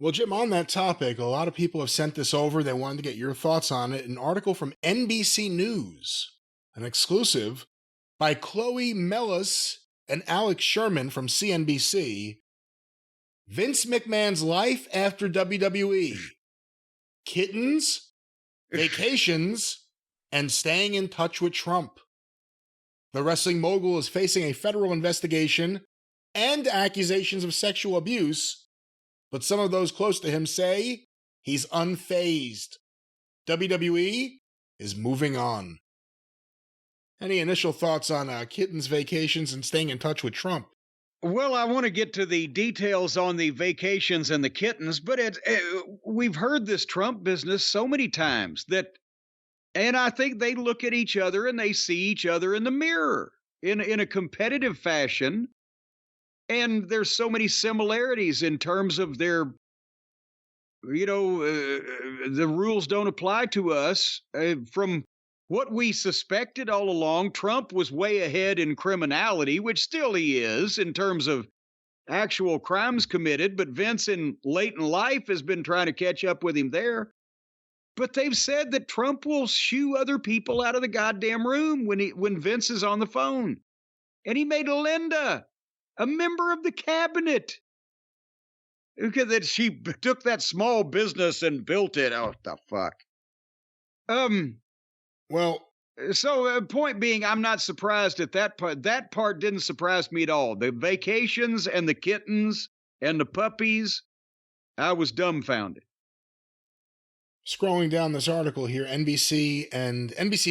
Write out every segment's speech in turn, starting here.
Well, Jim, on that topic, a lot of people have sent this over. They wanted to get your thoughts on it. An article from NBC News, an exclusive by Chloe Mellis and Alex Sherman from CNBC. Vince McMahon's life after WWE. Kittens, vacations, and staying in touch with Trump. The wrestling mogul is facing a federal investigation and accusations of sexual abuse, but some of those close to him say he's unfazed. WWE is moving on. Any initial thoughts on kittens, vacations, and staying in touch with Trump? Well, I want to get to the details on the vacations and the kittens, but we've heard this Trump business so many times and I think they look at each other and they see each other in the mirror in a competitive fashion. And there's so many similarities in terms of their, the rules don't apply to us. From what we suspected all along, Trump was way ahead in criminality, which still he is in terms of actual crimes committed. But Vince late in life has been trying to catch up with him there. But they've said that Trump will shoo other people out of the goddamn room when Vince is on the phone. And he made Linda a member of the cabinet. Because that she took that small business and built it. Oh, what the fuck? Well, so point being, I'm not surprised at that part. That part didn't surprise me at all. The vacations and the kittens and the puppies, I was dumbfounded. Scrolling down this article here, NBC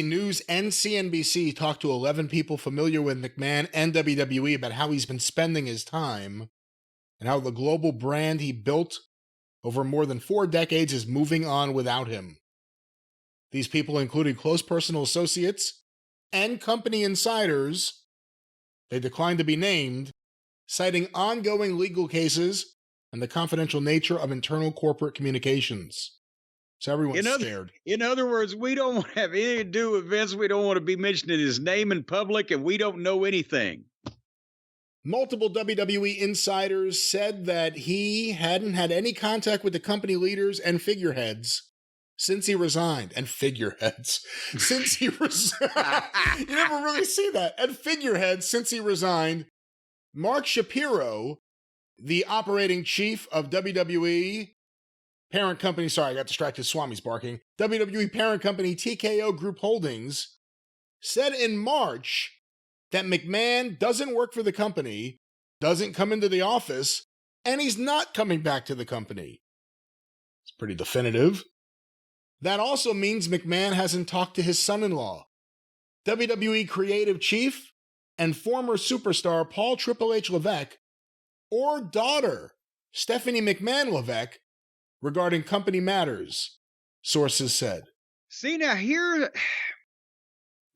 News and CNBC talked to 11 people familiar with McMahon and WWE about how he's been spending his time and how the global brand he built over more than 4 decades is moving on without him. These people included close personal associates and company insiders. They declined to be named, citing ongoing legal cases and the confidential nature of internal corporate communications. So everyone's scared. In other words, we don't want to have anything to do with Vince. We don't want to be mentioning his name in public, and we don't know anything. Multiple WWE insiders said that he hadn't had any contact with the company leaders and figureheads since he resigned. And figureheads. Since he resigned. You never really see that. And figureheads since he resigned. Mark Shapiro, the operating chief of WWE, parent company, sorry, I got distracted, Swami's barking. WWE parent company TKO Group Holdings said in March that McMahon doesn't work for the company, doesn't come into the office, and he's not coming back to the company. It's pretty definitive. That also means McMahon hasn't talked to his son-in-law, WWE creative chief and former superstar Paul Triple H Levesque, or daughter Stephanie McMahon Levesque, regarding company matters, sources said. See, now here,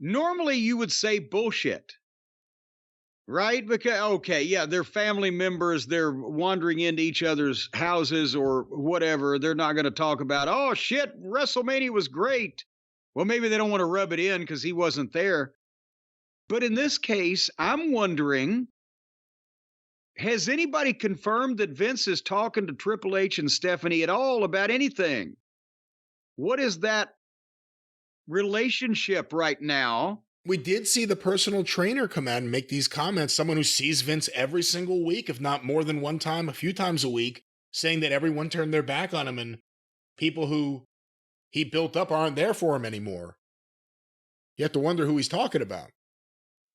normally you would say bullshit, right? Because, okay, yeah, they're family members. They're wandering into each other's houses or whatever. They're not going to talk about, oh, shit, WrestleMania was great. Well, maybe they don't want to rub it in because he wasn't there. But in this case, I'm wondering, has anybody confirmed that Vince is talking to Triple H and Stephanie at all about anything? What is that relationship right now? We did see the personal trainer come out and make these comments, someone who sees Vince every single week, if not more than one time, a few times a week, saying that everyone turned their back on him and people who he built up aren't there for him anymore. You have to wonder who he's talking about.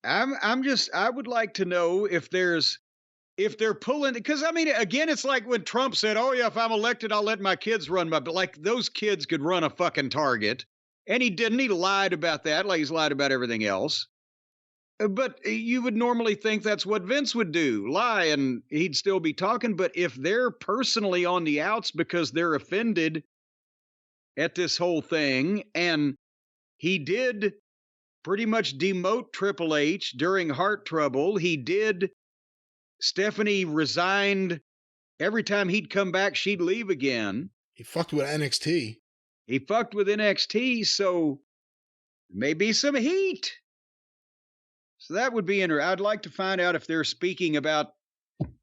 I would like to know if they're pulling, because I mean, again, it's like when Trump said, oh yeah, if I'm elected, I'll let my kids run but like those kids could run a fucking Target. And he didn't. He lied about that, like he's lied about everything else. But you would normally think that's what Vince would do, lie, and he'd still be talking. But if they're personally on the outs because they're offended at this whole thing, and he did pretty much demote Triple H during Heart Trouble, Stephanie resigned. Every time he'd come back, she'd leave again. He fucked with NXT. He fucked with NXT, so maybe some heat. So that would be interesting. I'd like to find out if they're speaking about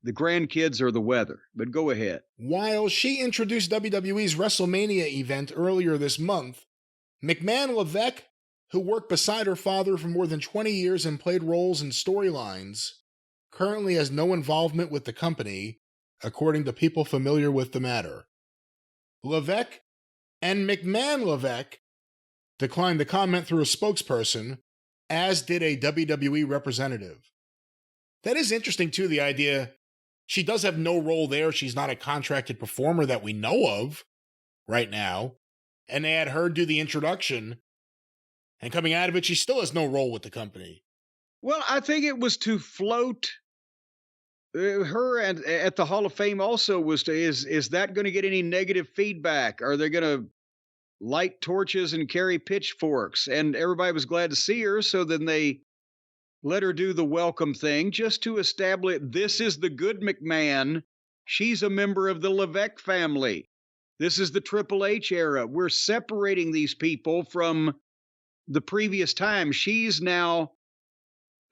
the grandkids or the weather. But go ahead. While she introduced WWE's WrestleMania event earlier this month, McMahon Levesque, who worked beside her father for more than 20 years and played roles in storylines, currently has no involvement with the company, according to people familiar with the matter. Levesque and McMahon Levesque declined to comment through a spokesperson, as did a WWE representative. That is interesting, too, the idea she does have no role there. She's not a contracted performer that we know of right now. And they had her do the introduction, and coming out of it, she still has no role with the company. Well, I think it was to float her and at the Hall of Fame also was to, is that going to get any negative feedback? Are they going to light torches and carry pitchforks? And everybody was glad to see her, so then they let her do the welcome thing just to establish this is the good McMahon. She's a member of the Levesque family. This is the Triple H era. We're separating these people from the previous time. She's now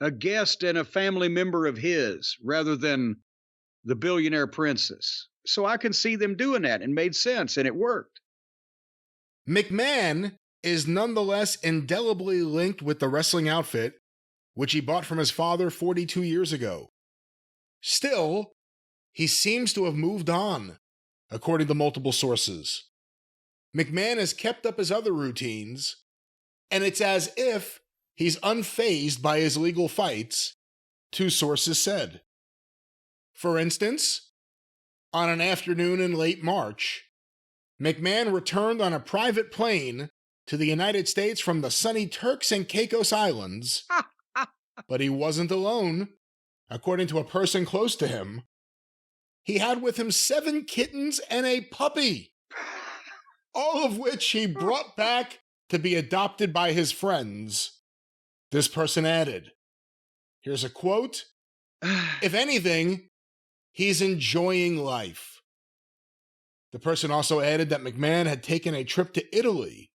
a guest and a family member of his rather than the billionaire princess. So I can see them doing that and made sense, and it worked. McMahon is nonetheless indelibly linked with the wrestling outfit, which he bought from his father 42 years ago. Still, he seems to have moved on, according to multiple sources. McMahon has kept up his other routines, and it's as if he's unfazed by his legal fights, two sources said. For instance, on an afternoon in late March, McMahon returned on a private plane to the United States from the sunny Turks and Caicos Islands, but he wasn't alone. According to a person close to him, he had with him 7 kittens and a puppy, all of which he brought back to be adopted by his friends. This person added, here's a quote, "If anything, he's enjoying life." The person also added that McMahon had taken a trip to Italy.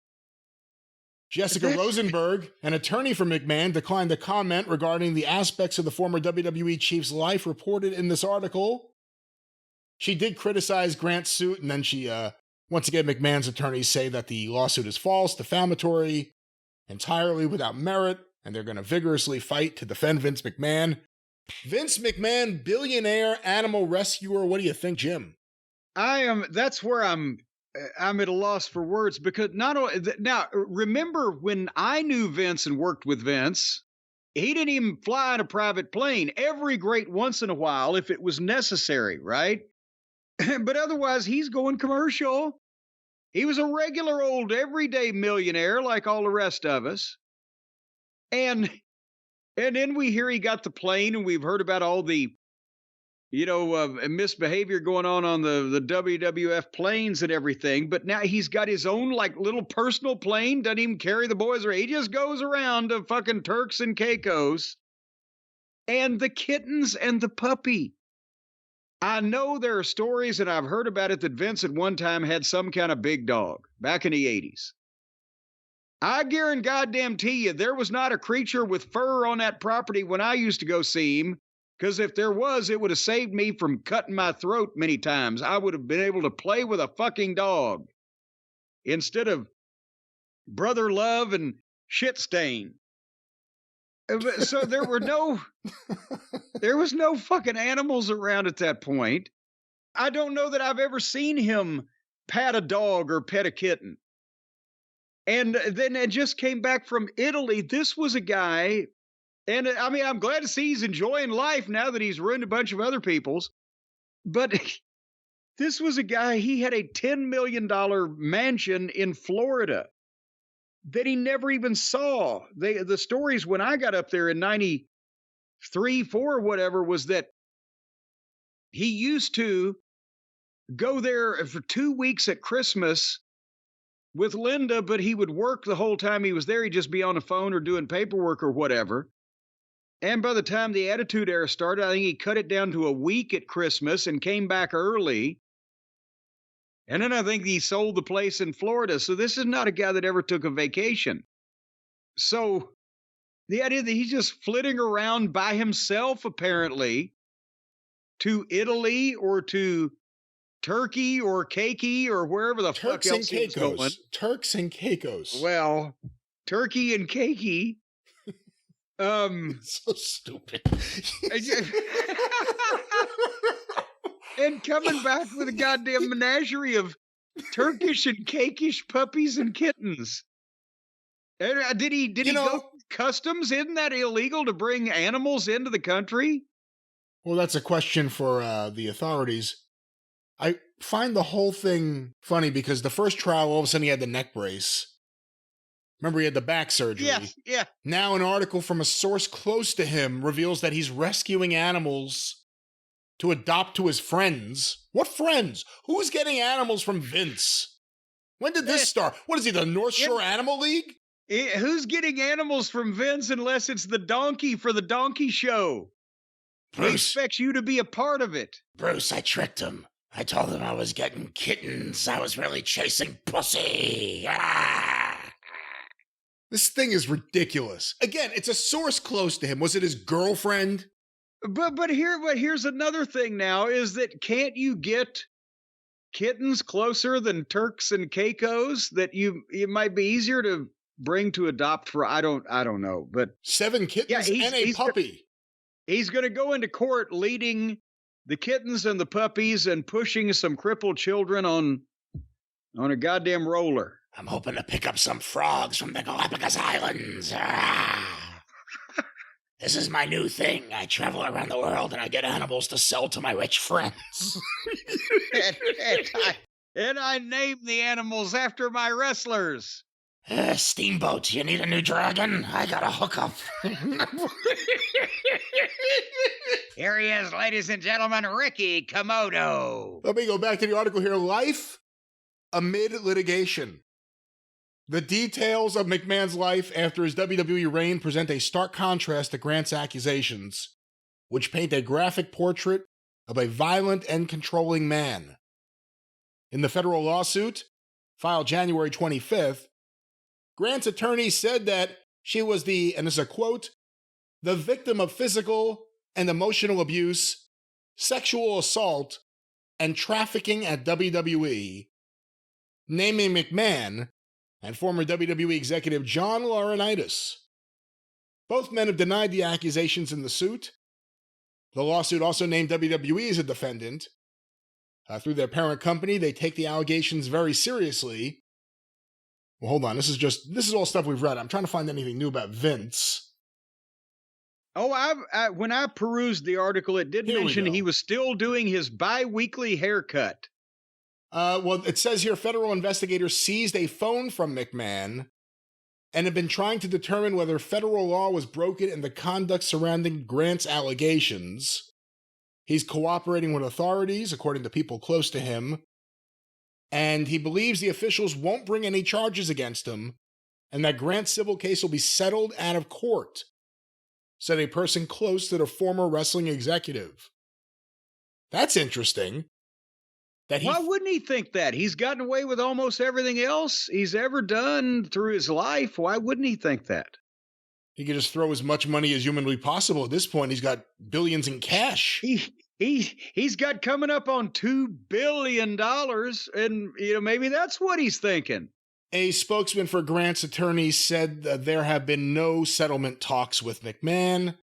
Jessica Rosenberg, an attorney for McMahon, declined to comment regarding the aspects of the former WWE chief's life reported in this article. She did criticize Grant's suit, and then she, once again, McMahon's attorneys say that the lawsuit is false, defamatory, entirely without merit, and they're going to vigorously fight to defend Vince McMahon. Vince McMahon, billionaire, animal rescuer. What do you think, Jim? That's where I'm at a loss for words, because not only now, remember when I knew Vince and worked with Vince, he didn't even fly in a private plane. Every great once in a while, if it was necessary, right? But otherwise, he's going commercial. He was a regular old everyday millionaire like all the rest of us. And then we hear he got the plane, and we've heard about all the misbehavior going on the WWF planes and everything. But now he's got his own like little personal plane, doesn't even carry the boys around. He just goes around to fucking Turks and Caicos. And the kittens and the puppy. I know there are stories, and I've heard about it, that Vince at one time had some kind of big dog back in the 80s. I guarantee you there was not a creature with fur on that property when I used to go see him. Because if there was, it would have saved me from cutting my throat many times. I would have been able to play with a fucking dog instead of brother love and shit stain. So there was no fucking animals around at that point. I don't know that I've ever seen him pat a dog or pet a kitten. And then it just came back from Italy. This was a guy. And I mean, I'm glad to see he's enjoying life now that he's ruined a bunch of other people's. But this was a guy, he had a $10 million mansion in Florida that he never even saw. The stories when I got up there in 93, 4, whatever, was that he used to go there for 2 weeks at Christmas with Linda, but he would work the whole time he was there. He'd just be on the phone or doing paperwork or whatever. And by the time the Attitude Era started, I think he cut it down to a week at Christmas and came back early. And then I think he sold the place in Florida. So this is not a guy that ever took a vacation. So the idea that he's just flitting around by himself, apparently, to Italy or to Turkey or Cakey or wherever the fuck else he was going. Turks and Caicos. Well, Turkey and Cakey. So stupid. And coming back with a goddamn menagerie of Turkish and Cakish puppies and kittens. And, did he go customs? Isn't that illegal to bring animals into the country? Well, that's a question for the authorities. I find the whole thing funny because the first trial, all of a sudden he had the neck brace. Remember, he had the back surgery. Yeah. Now an article from a source close to him reveals that he's rescuing animals to adopt to his friends. What friends? Who's getting animals from Vince? When did this start? What is he, the North Shore Animal League? Who's getting animals from Vince unless it's the donkey for the donkey show? Bruce. He expects you to be a part of it. Bruce, I tricked him. I told him I was getting kittens. I was really chasing pussy. This thing is ridiculous. Again, it's a source close to him. Was it his girlfriend? But here's another thing now is that can't you get kittens closer than Turks and Caicos that it might be easier to bring to adopt for I don't know, but 7 kittens and a puppy. He's going to go into court leading the kittens and the puppies and pushing some crippled children on a goddamn roller. I'm hoping to pick up some frogs from the Galapagos Islands. This is my new thing. I travel around the world and I get animals to sell to my rich friends. and I name the animals after my wrestlers. Steamboat, you need a new dragon? I got a hookup. Here he is, ladies and gentlemen, Ricky Komodo. Let me go back to the article here. Life amid litigation. The details of McMahon's life after his WWE reign present a stark contrast to Grant's accusations, which paint a graphic portrait of a violent and controlling man. In the federal lawsuit, filed January 25th, Grant's attorney said that she was and this is a quote, the victim of physical and emotional abuse, sexual assault, and trafficking at WWE, naming McMahon and former WWE executive John Laurinaitis. Both men have denied the accusations in the suit. The lawsuit also named WWE as a defendant. Through their parent company, they take the allegations very seriously. Well, hold on. This is all stuff we've read. I'm trying to find anything new about Vince. Oh, when I perused the article, it did mention he was still doing his bi-weekly haircut. Well, it says here federal investigators seized a phone from McMahon and have been trying to determine whether federal law was broken in the conduct surrounding Grant's allegations. He's cooperating with authorities, according to people close to him, and he believes the officials won't bring any charges against him and that Grant's civil case will be settled out of court, said a person close to the former wrestling executive. That's interesting. Why wouldn't he think that? He's gotten away with almost everything else he's ever done through his life. Why wouldn't he think that? He could just throw as much money as humanly possible. At this point, he's got billions in cash. He's got coming up on $2 billion, and maybe that's what he's thinking. A spokesman for Grant's attorney said that there have been no settlement talks with McMahon,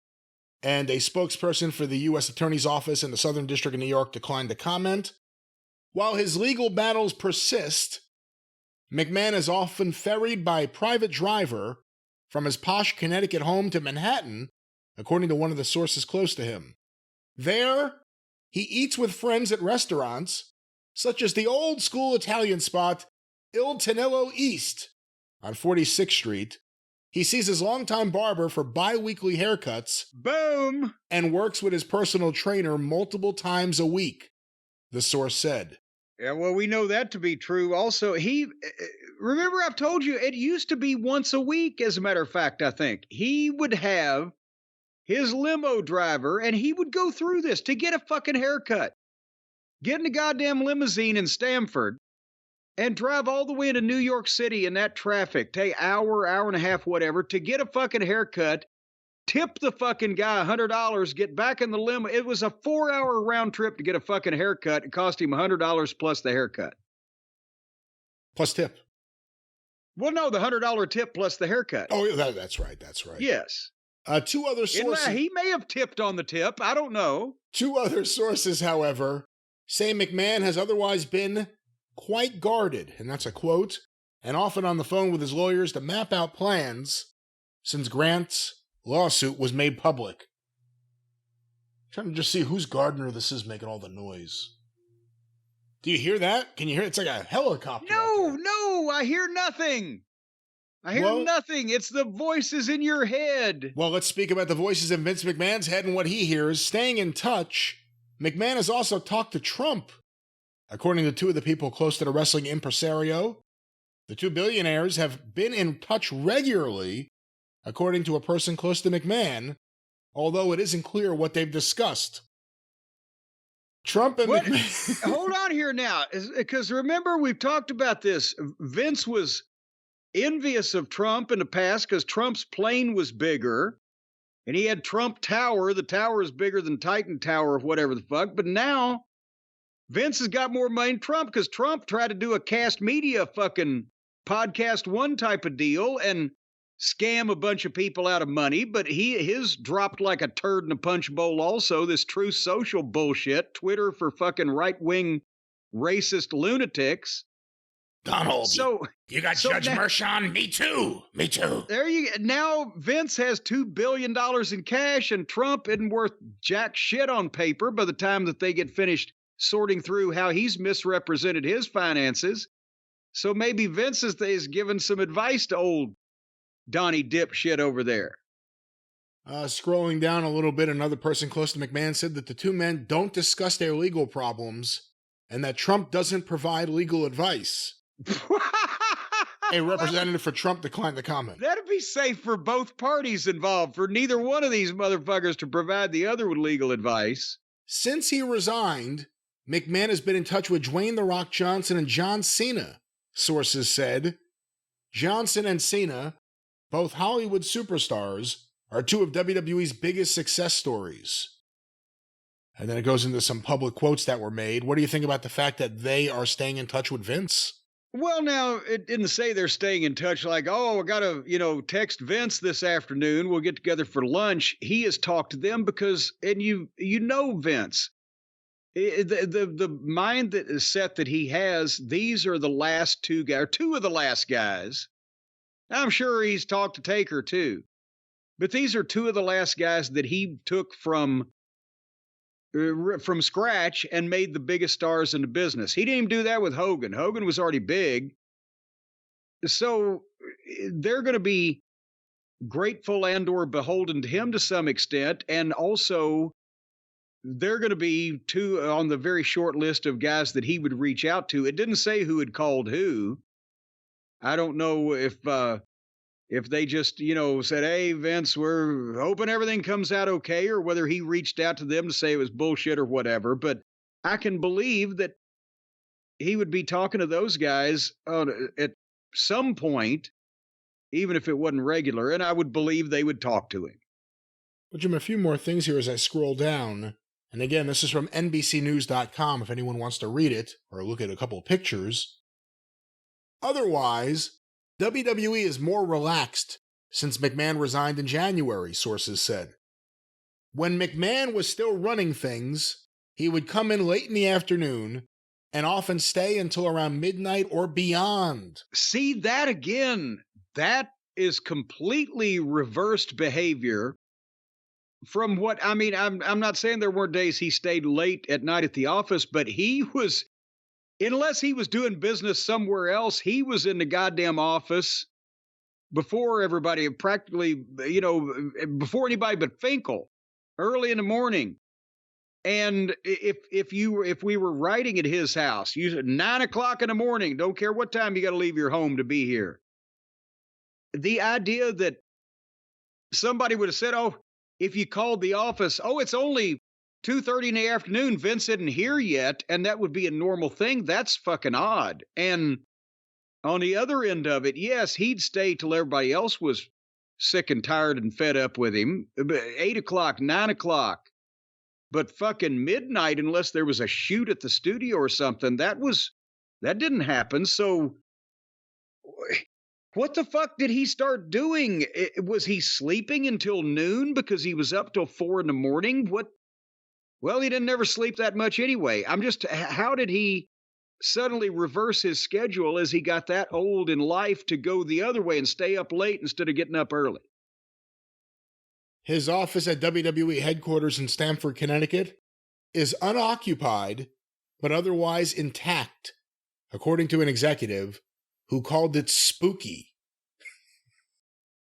and a spokesperson for the U.S. Attorney's Office in the Southern District of New York declined to comment. While his legal battles persist, McMahon is often ferried by private driver from his posh Connecticut home to Manhattan, according to one of the sources close to him. There, he eats with friends at restaurants, such as the old-school Italian spot Il Tonello East on 46th Street. He sees his longtime barber for bi-weekly haircuts. Boom! And works with his personal trainer multiple times a week, the source said. Yeah, well, we know that to be true. Also, remember I've told you, it used to be once a week, as a matter of fact, I think. He would have his limo driver, and he would go through this to get a fucking haircut. Get in a goddamn limousine in Stamford and drive all the way into New York City in that traffic, take hour and a half, whatever, to get a fucking haircut tip the fucking guy $100, get back in the limo. It was a 4-hour round trip to get a fucking haircut. It cost him $100 plus the haircut. Plus tip. Well, no, the $100 tip plus the haircut. Oh, that's right. That's right. Yes. Two other sources. He may have tipped on the tip. I don't know. Two other sources, however, say McMahon has otherwise been quite guarded, and that's a quote, and often on the phone with his lawyers to map out plans since Grant's lawsuit was made public. I'm trying to just see whose gardener this is making all the noise. Do you hear that? Can you hear it? It's like a helicopter. No, I hear nothing. I hear nothing. It's the voices in your head. Well, let's speak about the voices in Vince McMahon's head and what he hears. Staying in touch, McMahon has also talked to Trump. According to two of the people close to the wrestling impresario, the two billionaires have been in touch regularly, according to a person close to McMahon, although it isn't clear what they've discussed. Trump and McMahon... Hold on here now, because remember, we've talked about this. Vince was envious of Trump in the past because Trump's plane was bigger, and he had Trump Tower. The tower is bigger than Titan Tower or whatever the fuck, but now Vince has got more money than Trump because Trump tried to do a cast media fucking podcast one type of deal and scam a bunch of people out of money, but his dropped like a turd in a punch bowl also, this True Social bullshit, Twitter for fucking right-wing racist lunatics. Donald, you got Judge Mershon? Me too. Now Vince has $2 billion in cash and Trump isn't worth jack shit on paper by the time that they get finished sorting through how he's misrepresented his finances. So maybe Vince is giving some advice to old Donnie dipshit over there. Scrolling down a little bit, another person close to McMahon said that the two men don't discuss their legal problems and that Trump doesn't provide legal advice. A representative for Trump declined to comment. That'd be safe for both parties involved, for neither one of these motherfuckers to provide the other with legal advice. Since he resigned, McMahon has been in touch with Dwayne "The Rock" Johnson and John Cena, sources said. Johnson and Cena, both Hollywood superstars, are two of WWE's biggest success stories. And then it goes into some public quotes that were made. What do you think about the fact that they are staying in touch with Vince? Well, now, it didn't say they're staying in touch like, oh, I got to, text Vince this afternoon. We'll get together for lunch. He has talked to them because, and you know Vince, the mind that is set that he has, these are the last two guys, or two of the last guys. I'm sure he's talked to Taker too. But these are two of the last guys that he took from scratch and made the biggest stars in the business. He didn't even do that with Hogan. Hogan was already big. So they're going to be grateful and or beholden to him to some extent. And also they're going to be two on the very short list of guys that he would reach out to. It didn't say who had called who. I don't know if they just, said, hey, Vince, we're hoping everything comes out okay, or whether he reached out to them to say it was bullshit or whatever. But I can believe that he would be talking to those guys at some point, even if it wasn't regular, and I would believe they would talk to him. Well, Jim, a few more things here as I scroll down. And again, this is from NBCnews.com if anyone wants to read it or look at a couple of pictures. Otherwise, WWE is more relaxed since McMahon resigned in January, sources said. When McMahon was still running things, he would come in late in the afternoon and often stay until around midnight or beyond. See, that again, that is completely reversed behavior from what, I'm not saying there weren't days he stayed late at night at the office, but he was... Unless he was doing business somewhere else, he was in the goddamn office before everybody, practically, before anybody but Finkel, early in the morning. And if we were writing at his house, you said 9 o'clock in the morning, don't care what time you got to leave your home to be here. The idea that somebody would have said, oh, if you called the office, oh, it's only 2:30 in the afternoon, Vince isn't here yet, and that would be a normal thing. That's fucking odd. And on the other end of it, yes, he'd stay till everybody else was sick and tired and fed up with him. 8 o'clock, 9 o'clock. But fucking midnight, unless there was a shoot at the studio or something, that didn't happen. So what the fuck did he start doing? Was he sleeping until noon because he was up till 4 a.m? What? Well, he didn't never sleep that much anyway. How did he suddenly reverse his schedule as he got that old in life to go the other way and stay up late instead of getting up early? His office at WWE headquarters in Stamford, Connecticut is unoccupied, but otherwise intact, according to an executive who called it spooky.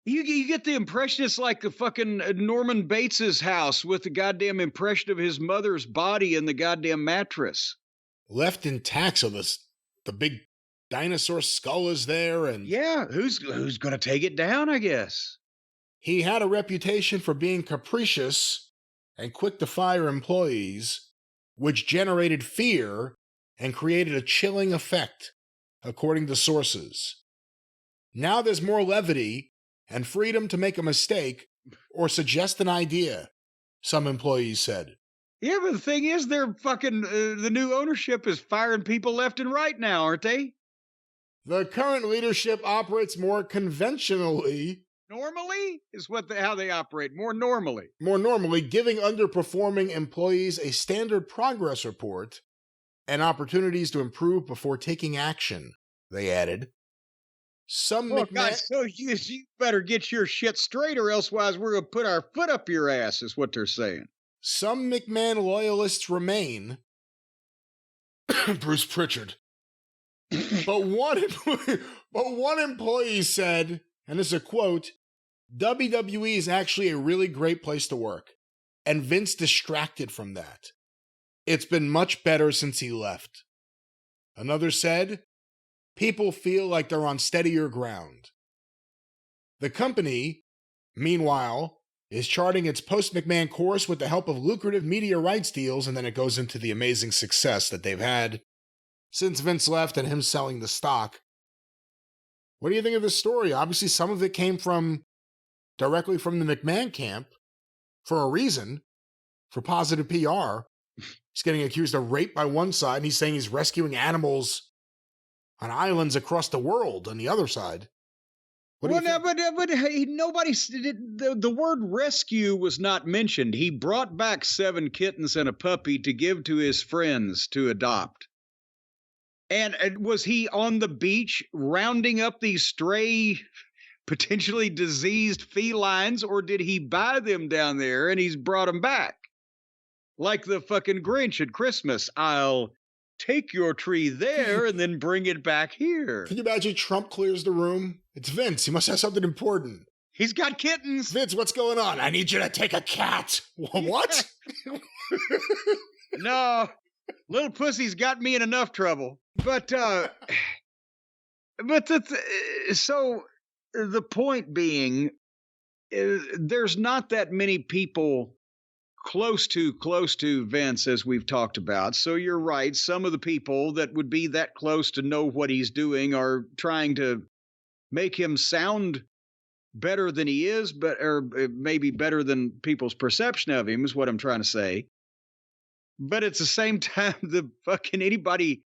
You get the impression it's like the fucking Norman Bates's house with the goddamn impression of his mother's body in the goddamn mattress. Left intact, so the big dinosaur skull is there, and yeah, who's going to take it down, I guess. He had a reputation for being capricious and quick to fire employees, which generated fear and created a chilling effect, according to sources. Now there's more levity and freedom to make a mistake or suggest an idea, some employees said. Yeah, but the thing is, they're fucking, the new ownership is firing people left and right now, aren't they? The current leadership operates more conventionally. Normally is how they operate, more normally. More normally, giving underperforming employees a standard progress report and opportunities to improve before taking action, they added. God, so you better get your shit straight, or elsewise we're going to put our foot up your ass, is what they're saying. Some McMahon loyalists remain. Bruce Pritchard. but one employee said, and this is a quote, WWE is actually a really great place to work, and Vince distracted from that. It's been much better since he left. Another said, people feel like they're on steadier ground. The company, meanwhile, is charting its post-McMahon course with the help of lucrative media rights deals, and then it goes into the amazing success that they've had since Vince left and him selling the stock. What do you think of this story? Obviously, some of it came directly from the McMahon camp for a reason, for positive PR. He's getting accused of rape by one side, and he's saying he's rescuing animals on islands across the world on the other side. But nobody, the word rescue was not mentioned. He brought back 7 kittens and a puppy to give to his friends to adopt. And was he on the beach rounding up these stray, potentially diseased felines, or did he buy them down there and he's brought them back? Like the fucking Grinch at Christmas. I'll take your tree there and then bring it back here. Can you imagine Trump clears the room? It's Vince. He must have something important. He's got kittens. Vince, what's going on? I need you to take a cat. What? No, little pussy's got me in enough trouble. But so the point being, there's not that many people close to Vince, as we've talked about. So you're right. Some of the people that would be that close to know what he's doing are trying to make him sound better than he is, or maybe better than people's perception of him, is what I'm trying to say. But at the same time, the fucking anybody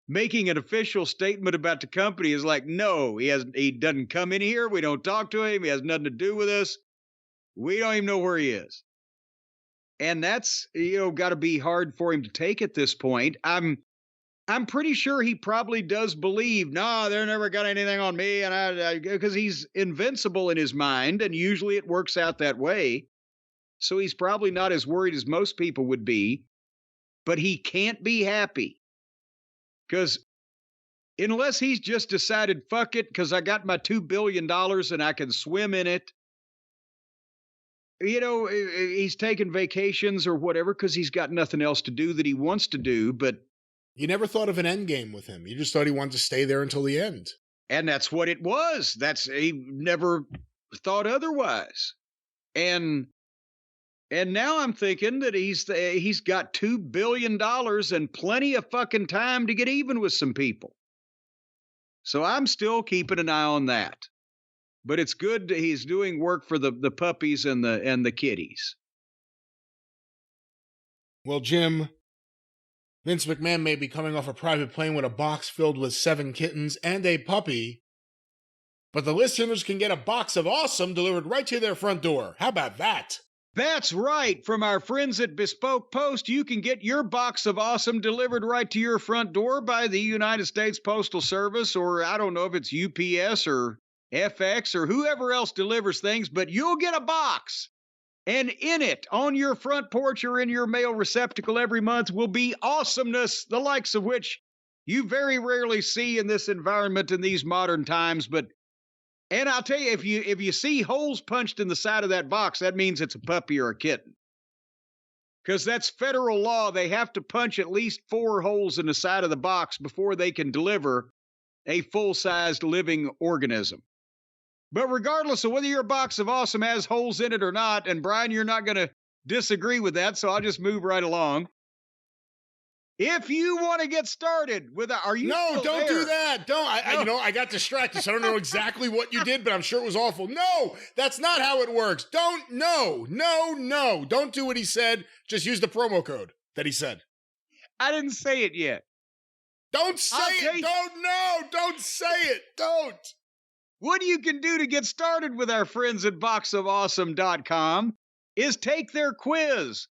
making an official statement about the company is like, no, he doesn't come in here. We don't talk to him. He has nothing to do with us. We don't even know where he is. And that's, got to be hard for him to take at this point. I'm pretty sure he probably does believe, no, they're never got anything on me, and because he's invincible in his mind, and usually it works out that way. So he's probably not as worried as most people would be, but he can't be happy. Because unless he's just decided, fuck it, because I got my $2 billion and I can swim in it, he's taking vacations or whatever because he's got nothing else to do that he wants to do. But you never thought of an end game with him. You just thought he wanted to stay there until the end. And that's what it was. He never thought otherwise. And now I'm thinking that he's got $2 billion and plenty of fucking time to get even with some people. So I'm still keeping an eye on that. but it's good that he's doing work for the puppies and the kitties. Well, Jim, Vince McMahon may be coming off a private plane with a box filled with 7 kittens and a puppy, but the listeners can get a box of awesome delivered right to their front door. How about that? That's right. From our friends at Bespoke Post, you can get your box of awesome delivered right to your front door by the United States Postal Service, or I don't know if it's UPS or FX or whoever else delivers things, but you'll get a box. And in it, on your front porch or in your mail receptacle every month, will be awesomeness, the likes of which you very rarely see in this environment in these modern times. And I'll tell you, if you see holes punched in the side of that box, that means it's a puppy or a kitten. Because that's federal law. They have to punch at least 4 holes in the side of the box before they can deliver a full-sized living organism. But regardless of whether your box of awesome has holes in it or not, and Brian, you're not going to disagree with that, so I'll just move right along. If you want to get started with are you No, don't there? do that. Don't. I got distracted, so I don't know exactly what you did, but I'm sure it was awful. No, that's not how it works. No. Don't do what he said. Just use the promo code that he said. I didn't say it yet. Don't say it. Don't say it. Don't. What you can do to get started with our friends at boxofawesome.com is take their quiz,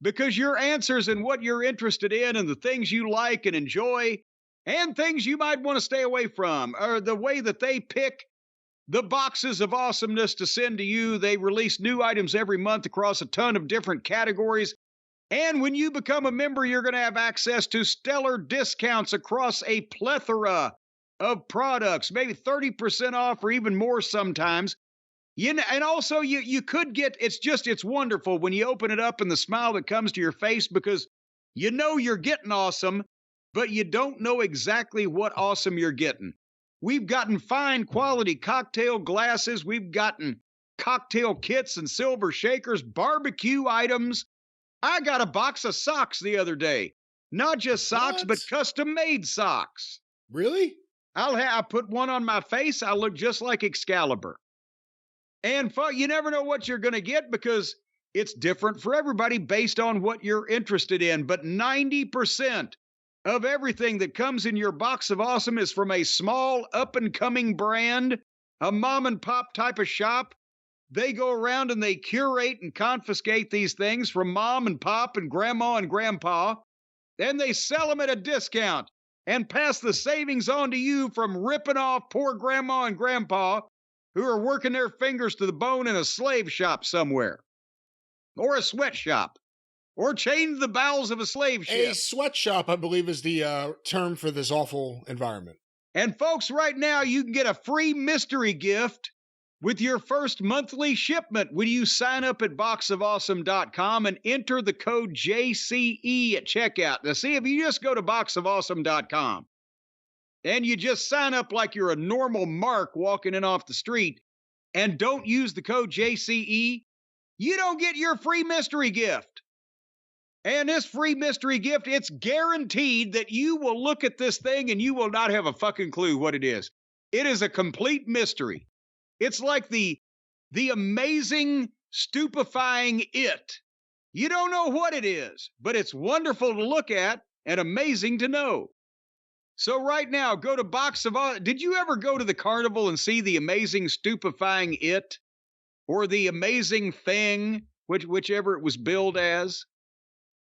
because your answers and what you're interested in and the things you like and enjoy and things you might want to stay away from are the way that they pick the boxes of awesomeness to send to you. They release new items every month across a ton of different categories. And when you become a member, you're going to have access to stellar discounts across a plethora of products, maybe 30% off or even more sometimes. And also you could get, it's wonderful when you open it up and the smile that comes to your face, because you know you're getting awesome, but you don't know exactly what awesome you're getting. We've gotten fine quality cocktail glasses. We've gotten cocktail kits and silver shakers, barbecue items. I got a box of socks the other day. Not just socks, but custom-made socks. Really? I put one on my face. I look just like Excalibur. And you never know what you're going to get, because it's different for everybody based on what you're interested in. But 90% of everything that comes in your box of awesome is from a small up-and-coming brand, a mom-and-pop type of shop. They go around and they curate and confiscate these things from mom and pop and grandma and grandpa. Then they sell them at a discount and pass the savings on to you from ripping off poor grandma and grandpa who are working their fingers to the bone in a slave shop somewhere, or a sweatshop, or chained to the bowels of a slave ship. A sweatshop, I believe, is the term for this awful environment. And folks, right now you can get a free mystery gift with your first monthly shipment when you sign up at boxofawesome.com and enter the code JCE at checkout. Now, see, if you just go to boxofawesome.com and you just sign up like you're a normal Mark walking in off the street and don't use the code JCE, you don't get your free mystery gift. And this free mystery gift, it's guaranteed that you will look at this thing and you will not have a fucking clue what it is. It is a complete mystery. It's like the amazing, stupefying It. You don't know what it is, but it's wonderful to look at and amazing to know. So right now, go to Box of Awesome. Did you ever go to the carnival and see the amazing, stupefying It? Or the amazing Thing, whichever it was billed as?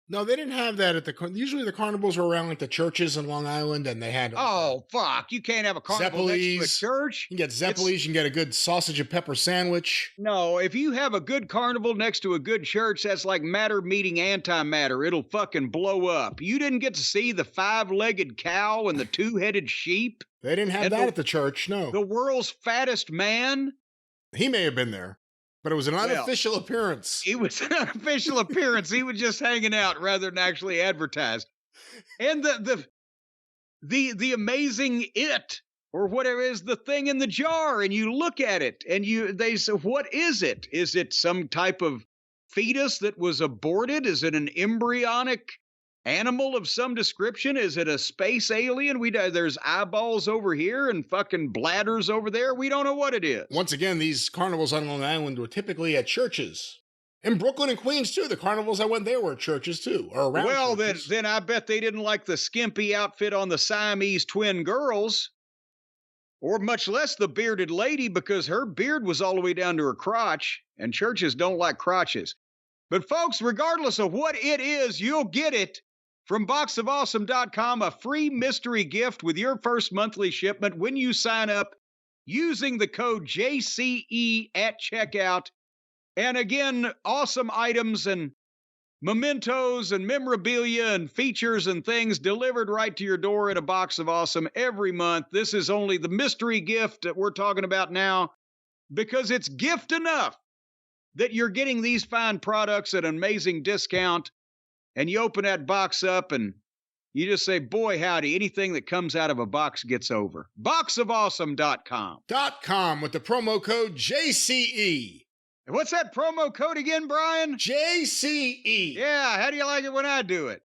No, they didn't have that at usually the carnivals were around like the churches in Long Island, and they had fuck, you can't have a carnival next to a church. You can get Zeppelis, you can get a good sausage and pepper sandwich. No, if you have a good carnival next to a good church, that's like matter meeting antimatter. It'll fucking blow up. You didn't get to see the 5-legged cow and the 2-headed sheep? They didn't have that at the church, no. The world's fattest man? He may have been there. But it was an unofficial appearance. It was an unofficial appearance. He was just hanging out rather than actually advertised. And the amazing It, or whatever is the thing in the jar, and you look at it and they say, what is it? Is it some type of fetus that was aborted? Is it an embryonic animal of some description? Is it a space alien? There's eyeballs over here and fucking bladders over there. We don't know what it is. Once again, these carnivals on Long Island were typically at churches. In Brooklyn and Queens, too. The carnivals I went there were at churches, too, or around churches. Then I bet they didn't like the skimpy outfit on the Siamese twin girls, or much less the bearded lady, because her beard was all the way down to her crotch, and churches don't like crotches. But folks, regardless of what it is, you'll get it from boxofawesome.com, a free mystery gift with your first monthly shipment when you sign up using the code JCE at checkout. And again, awesome items and mementos and memorabilia and features and things delivered right to your door in a box of awesome every month. This is only the mystery gift that we're talking about now, because it's gift enough that you're getting these fine products at an amazing discount. And you open that box up and you just say, boy, howdy, anything that comes out of a box gets over. Boxofawesome.com. .com with the promo code JCE. And what's that promo code again, Brian? JCE. Yeah, how do you like it when I do it?